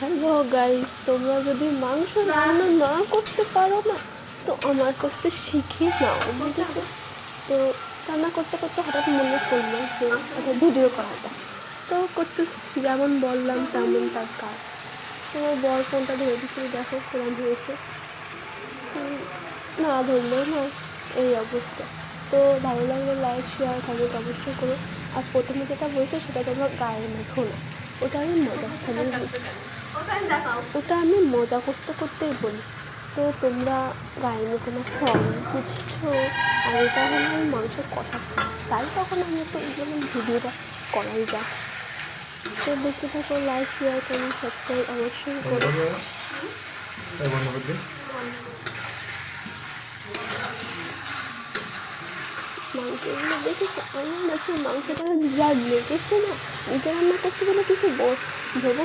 Hello guys, তোমরা যদি মাংস রান্না না করতে পারো না তো আমার কাছে শিখে নাও, বুঝেছো? তো রান্না করতে করতে হঠাৎ মনে পড়লো যে একটা ভিডিও করা যায়। তো করতে যেমন বললাম তেমন তার কাজ। তো বর ফোনটা ধরে দিচ্ছিল, দেখো কেমন হয়েছে। না ধরলেও না, এই অবস্থা। তো ভালো লাগলে লাইক শেয়ার কমেন্ট অবশ্যই করো। আর প্রথমে যেটা বলছে সেটা তোমরা গায়ে মেখো না, ওটা আমি মজা ছাড়িয়ে বলি, ওটা আমি মজা করতে করতেই বলি। তো তোমরা গায়ে মেখো না, ফল বুঝছো? আর এটা হলো আমি মাংস কষাচ্ছি, তাই তখন আমি একটু এই জন্য ভিডিওটা করাই যায়। তো দেখতে থাকো, লাইক শেয়ার কমেন্ট সাবস্ক্রাইব অবশ্যই করো। মাংসগুলো দেখেছো, আমার কাছে মাংসটা যা লেগেছে না, নিজে রান্না করছি বলে কিছু ভেবো না।